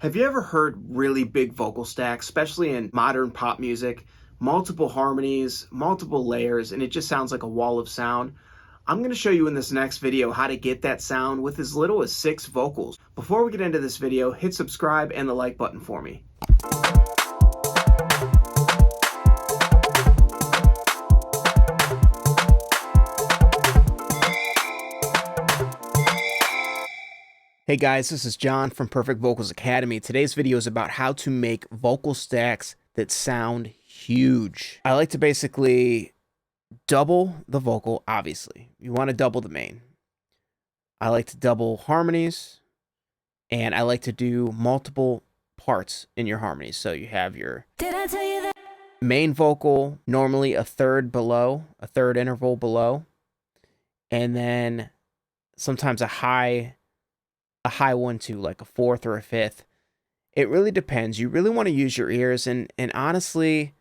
Have you ever heard really big vocal stacks, especially in modern pop music? Multiple harmonies, multiple layers, and it just sounds like a wall of sound. I'm going to show you in this next video how to get that sound with as little as 6 vocals. Before we get into this video, hit subscribe and the like button for me. Hey guys, this is John from Perfect Vocals Academy. Today's video is about how to make vocal stacks that sound huge. I like to basically double the vocal, obviously. You want to double the main. I like to double harmonies, and I like to do multiple parts in your harmonies. So you have your main vocal, normally a third below, a third interval below, and then sometimes a high one too, like a fourth or a fifth. It really depends. You really want to use your ears, and honestly,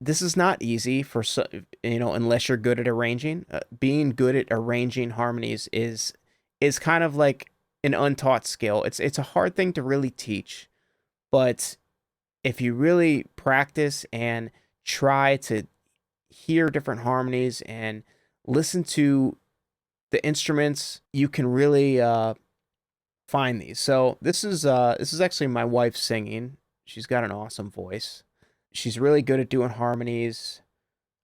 this is not easy for, unless you're good at arranging. Being good at arranging harmonies is kind of like an untaught skill. It's a hard thing to really teach, but if you really practice and try to hear different harmonies and listen to the instruments, you can really find these. So this is actually my wife singing. She's got an awesome voice. She's really good at doing harmonies.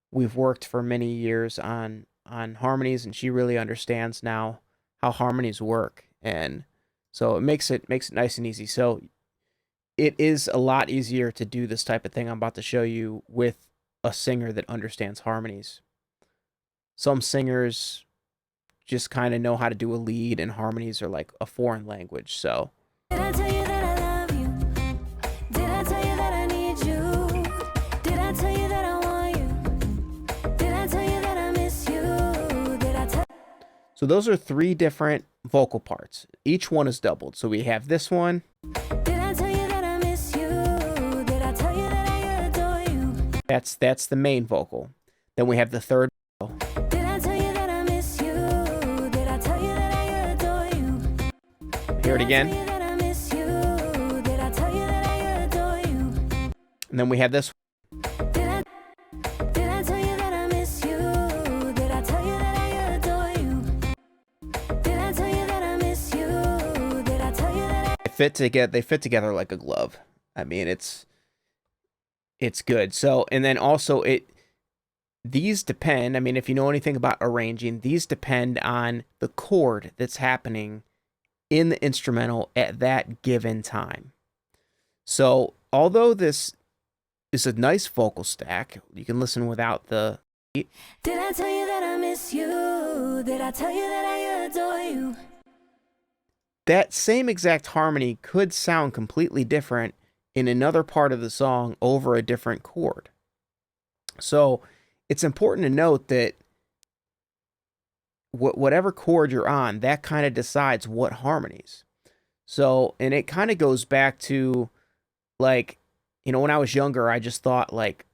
We've worked for many years on harmonies, and she really understands now how harmonies work, and so it makes it nice and easy. So it is a lot easier to do this type of thing I'm about to show you with a singer that understands harmonies. Some singers just kind of know how to do a lead, and harmonies are like a foreign language. So did I tell you that I love you? Did I tell you that I need you? Did I tell you that I want you? Did I tell you that I miss you? Did I tell? So those are 3 different vocal parts. Each one is doubled. So we have this one. Did I tell you that I miss you? Did I tell you that I adore you? That's the main vocal. Then we have the third. Hear it again. And then we have this. They fit together like a glove. I mean, it's good. So, and then also these depend, I mean, if you know anything about arranging, these depend on the chord that's happening in the instrumental at that given time. So although this is a nice vocal stack, you can listen without the did I tell you that I miss you? Did I tell you that I adore you? That same exact harmony could sound completely different in another part of the song over a different chord. So it's important to note that whatever chord you're on, that kind of decides what harmonies. So, and it kind of goes back to, like, when I was younger, I just thought like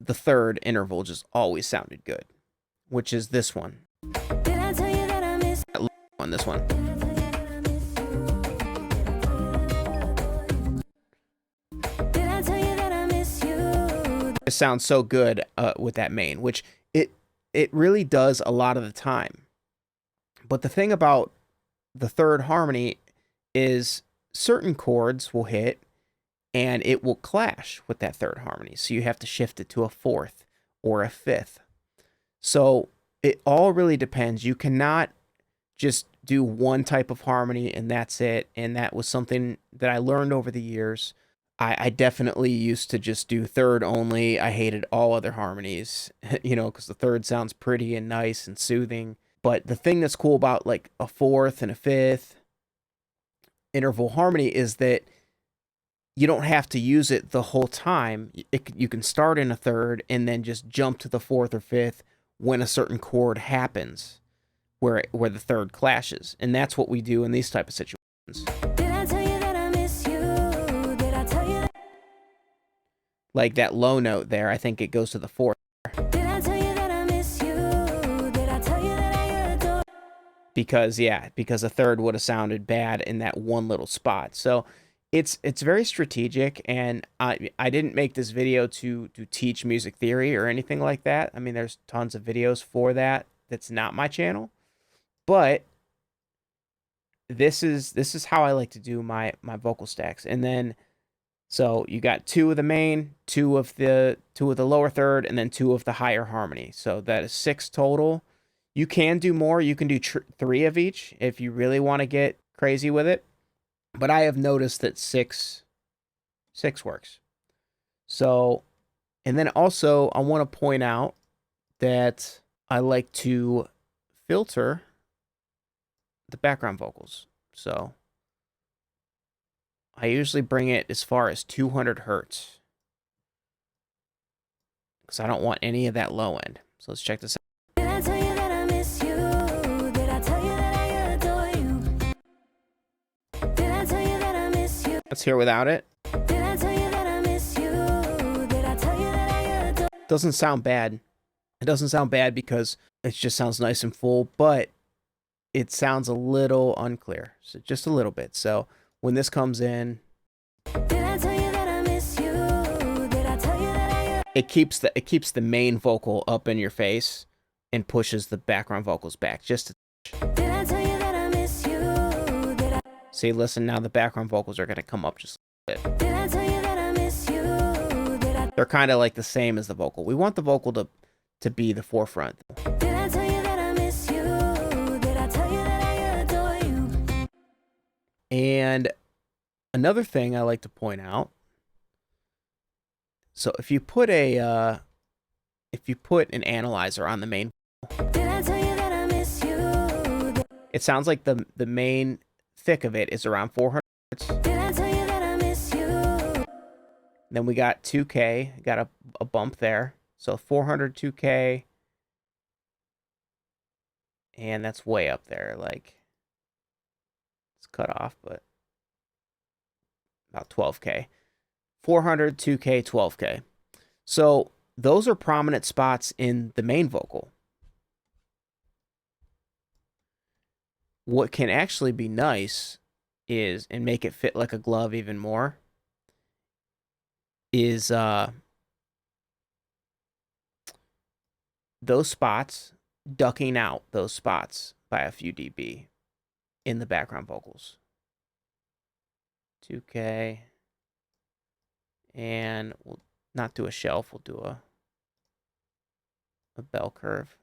the third interval just always sounded good, which is this one. Did I tell you that I miss on this one? Did I tell you that I miss you? It sounds so good with that main, which it really does a lot of the time. But the thing about the third harmony is certain chords will hit and it will clash with that third harmony. So you have to shift it to a fourth or a fifth. So it all really depends. You cannot just do one type of harmony and that's it. And that was something that I learned over the years. I definitely used to just do third only. I hated all other harmonies, because the third sounds pretty and nice and soothing. But the thing that's cool about like a fourth and a fifth interval harmony is that you don't have to use it the whole time. You can start in a third and then just jump to the fourth or fifth when a certain chord happens where the third clashes. And that's what we do in these type of situations. Did I tell you that I miss you? Did I tell you that? Like that low note there, I think it goes to the fourth. Did I tell you that I miss you? Did I tell you that I adore? Because a third would have sounded bad in that one little spot. So It's very strategic, and I didn't make this video to teach music theory or anything like that. I mean, there's tons of videos for that. That's not my channel, but this is how I like to do my vocal stacks. And then so you got two of the main, two of the lower third, and then two of the higher harmony. So that is 6 total. You can do more. You can do 3 of each if you really want to get crazy with it. But I have noticed that 6 works. So, and then also I want to point out that I like to filter the background vocals. So I usually bring it as far as 200 hertz because I don't want any of that low end. So let's check this out. Did I tell you that I miss you? Did I tell you that I adore you? Did I tell you that I miss you? Let's hear without it. Did I tell you that I miss you? Did I tell you that I adore you? Doesn't sound bad. It doesn't sound bad because it just sounds nice and full, but it sounds a little unclear. So just a little bit. So when this comes in, did I tell you that I miss you? Did I tell you that it keeps the main vocal up in your face and pushes the background vocals back just a touch. Did I tell you that I miss you? See, listen, now the background vocals are going to come up just a bit. Did I tell you that I miss you? They're kind of like the same as the vocal. We want the vocal to be the forefront. Did I tell you that I miss you? Did I tell you that I adore you? And another thing I like to point out, so if you put an analyzer on the main, did I tell you that I miss you? It sounds like the main thick of it is around 400 hertz. Did I tell you that I miss you? Then we got 2K, got a bump there. So 400 2K, and that's way up there. Like, it's cut off, but about 12K. 400 2K, 12K. So those are prominent spots in the main vocal. What can actually be nice is, and make it fit like a glove even more, is those spots, ducking out those spots by a few dB in the background vocals. 2K. And we'll not do a shelf, we'll do a bell curve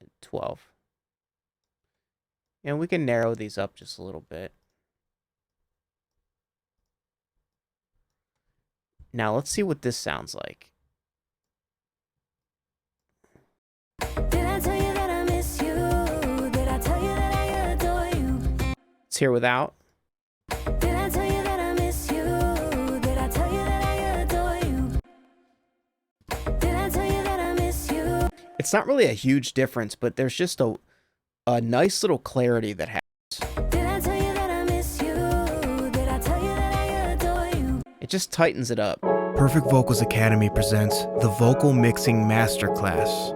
at 12. And we can narrow these up just a little bit. Now let's see what this sounds like. Did I tell you that I miss you? Did I tell you that I adore you? Let's hear without. Did I tell you that I miss you? Did I tell you that I adore you? Did I tell you that I miss you? It's not really a huge difference, but there's just a nice little clarity that happens. Did I tell you that I miss you? Did I tell you that I adore you? It just tightens it up. Perfect Vocals Academy presents the Vocal Mixing Masterclass.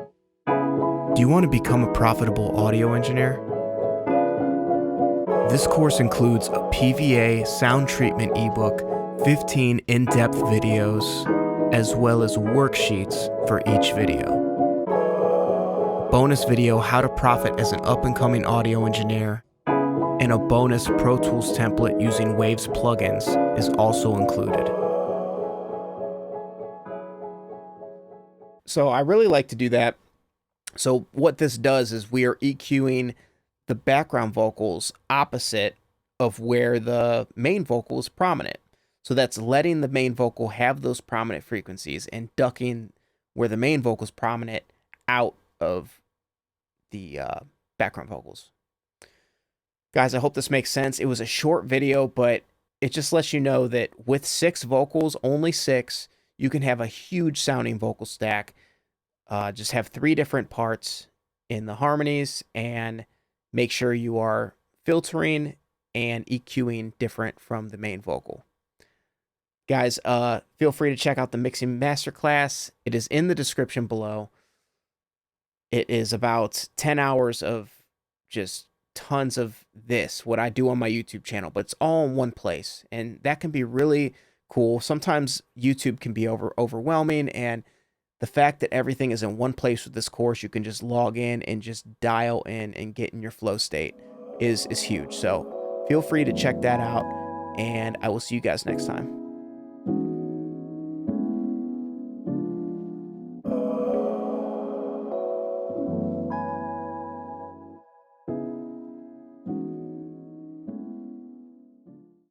Do you want to become a profitable audio engineer? This course includes a PVA sound treatment ebook, 15 in-depth videos, as well as worksheets for each video. Bonus video, how to profit as an up-and-coming audio engineer, and a bonus Pro Tools template using Waves plugins is also included. So I really like to do that. So what this does is we are EQing the background vocals opposite of where the main vocal is prominent. So that's letting the main vocal have those prominent frequencies and ducking where the main vocal is prominent out of the background vocals. Guys, I hope this makes sense. It was a short video, but it just lets you know that with 6 vocals, only 6, you can have a huge sounding vocal stack. Just have 3 different parts in the harmonies, and make sure you are filtering and EQing different from the main vocal. Guys, feel free to check out the Mixing Masterclass. It is in the description below. It is about 10 hours of just tons of this, what I do on my YouTube channel, but it's all in one place. And that can be really cool. Sometimes YouTube can be overwhelming, and the fact that everything is in one place with this course, you can just log in and just dial in and get in your flow state is huge. So feel free to check that out, and I will see you guys next time.